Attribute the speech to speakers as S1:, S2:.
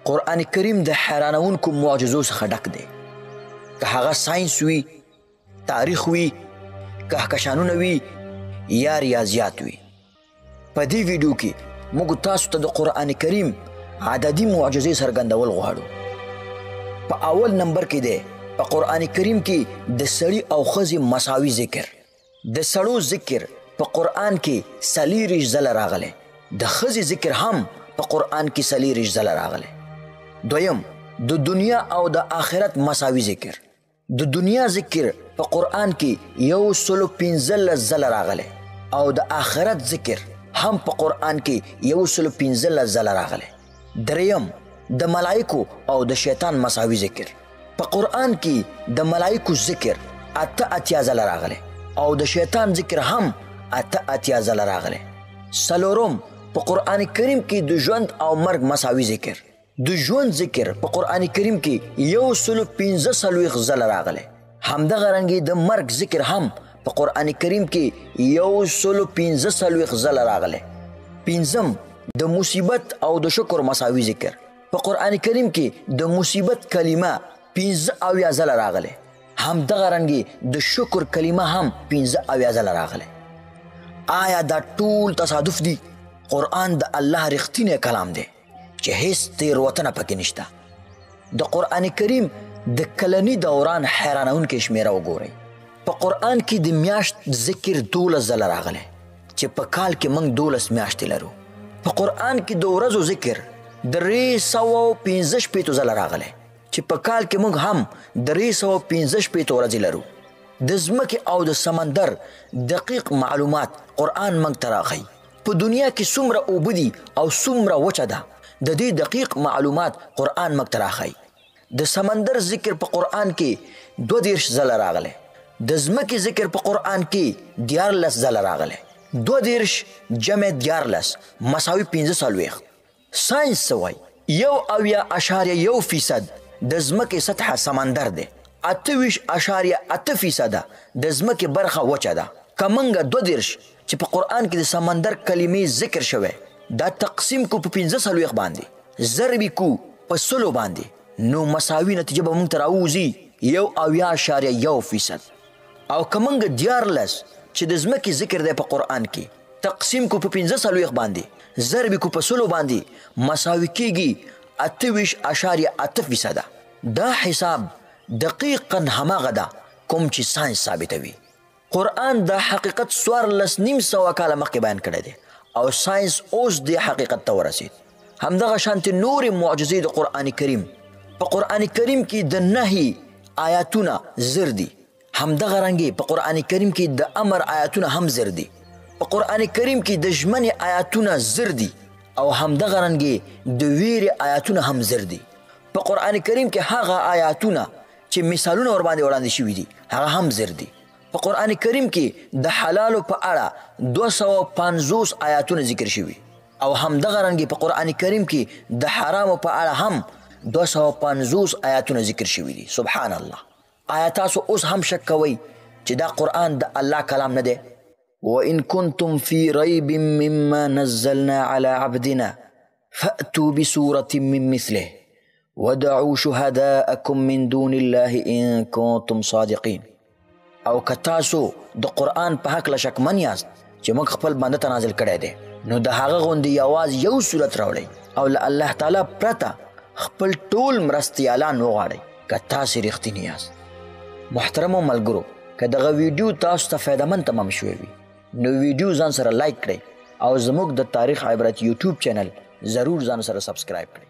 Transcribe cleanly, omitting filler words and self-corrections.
S1: قرآن کریم د حیرانونکو معجزو څخه ډک دی، که هغه ساینس وي، تاریخ وي، کهکشانونه وي یا ریاضیات وي. په دې ویډیو کې موږ تاسو ته د قرآن کریم عددي معجزې څرګندول غواړو. په اول نمبر کې دی په قرآن کریم کې د سړي او ښځې مساوي ذکر. د سړو ذکر په قرآن کې 40 ځله راغلی، د ښځې ذکر هم په قرآن کې 40 ځله راغلی. دویم، د دنیا او د آخرت مساوي ذکر. د دنیا ذکر په قرآن کې 115 ځله راغلی او د آخرت ذکر هم په قرآن کې 115 ځله راغلی. دریم، د ملائکو او د شیطان مساوي ذکر. په قرآن کې د ملائکو ذکر 88 ځله راغلی او د شیطان ذکر هم 88 ځله راغلی. څلورم، په قرآن کریم کې د ژوند او مرګ مساوي ذکر. د ژوند ذکر په قرآن کریم کې 115 ځله راغلی. همدغه رنګې د مرګ ذکر هم په قرآن کریم کې 115 ځله راغلی. پنځم، د مصیبت او د شکر مساوي ذکر. په قرآن کریم کې د مصیبت کلمه 15 ځله راغلی. همدغه رنګې د شکر کلمه هم 15 ځله راغلی. آیا دا ټول تصادف دی؟ قرآن د الله رښتینی کلام دی چې هیڅ تیروتنه پکې نشته. د قرآن کریم د کلني دوران حیرانونکې شمیره وګورئ. په قرآن کې د میاشت ذکر 12 ځله راغلی چې په کال کې موږ 12 میاشتې لرو. په قرآن کې د ورځو ذکر 365 ځله راغلی چې په کال کې موږ هم 365 ورځې لرو. د ځمکې او د سمندر دقیق معلومات قرآن موږ ته راښیي. په دنیا کې څومره اوبه دي او څومره وچه ده، د دې دقیق معلومات قرآن موږ ته راښیي. د سمندر ذکر په قرآن کې 32 ځله راغلی. د ځمکې ذکر په قرآن کې 14 ځله راغلی. 32 جمع 14 مساوي 45. ساینس څه وایي؟ 1.1% د ځمکې سطح سمندر دی. 28.8% د ځمکې برخه وچه ده. که موږ 32 چې په قرآن کې د سمندر کلمې ذکر شوی دا تقسیم کو په 45 باندې، ضرب کو په 100 باندې، نو مساوي نتیجه به موږ ته راوځي 1.1%. او که موږ 14 چې د ځمکې ذکر دی په قرآن کې تقسیم کو په 45 باندې، ضرب کو په 100 باندې، مساوي کېږي 28.8%. دا حساب دقیقا هماغه ده کوم چې ساینس ثابتوي. قرآن دا حقیقت 1400 کاله مخکې بیان کړی دی او ساینس اوس دې حقیقت ته ورسید. همدغه شانتې نورې معجزې د قرآن کریم. په قرآن کریم کې د نهي آیاتونه زر دي. همدغه رنګې په قرآن کریم کې د امر آیاتونه هم زر دي. په قرآن کریم کې د ژمنې آیاتونه زر دي او همدغه رنګې د ویرې آیاتونه هم زر دي. په قرآن کریم کې هغه آیاتونه چې مثالونه ورباندې وړاندې شوي دي هغه هم زر دي. په قرآن کریم کې د حلالو په اړه 250 آیاتونه ذکر شوي او همدغه رنګې په قرآن کریم کې د حرامو په اړه هم 250 آیاتونه ذکر شوي دي. سبحان الله. آیا تاسو اوس هم شک کوئ چې دا قرآن د الله کلام نه دی؟ وَإِن كُنتُمْ فِي رَيْبٍ مِّمَّا نَزَّلْنَا عَلَى عَبْدِنَا فَأْتُوا بِسُورَةٍ مِّن مِّثْلِهِ وَادْعُوا شُهَدَاءَكُم مِّن دُونِ اللَّهِ إِن كُنتُمْ صَادِقِينَ. او که تاسو د قرآن په هکله شکمن یاست چې موږ خپل بنده ته نازل کړی دی، نو د هغه غوندې یوازې یو صورت راوړئ او له الله تعالی پرته خپل ټول مرستیالان وغواړئ که تاسې رښتیني یاست. محترمو ملګرو، که دغه ویډیو تاسو ته فایدهمند تمام شوی وي نو ویډیو ځان سره لایک کړئ او زموږ د تاریخ عبرت یوټیوب چینل ضرور ځان سره سبسکرایب کړئ.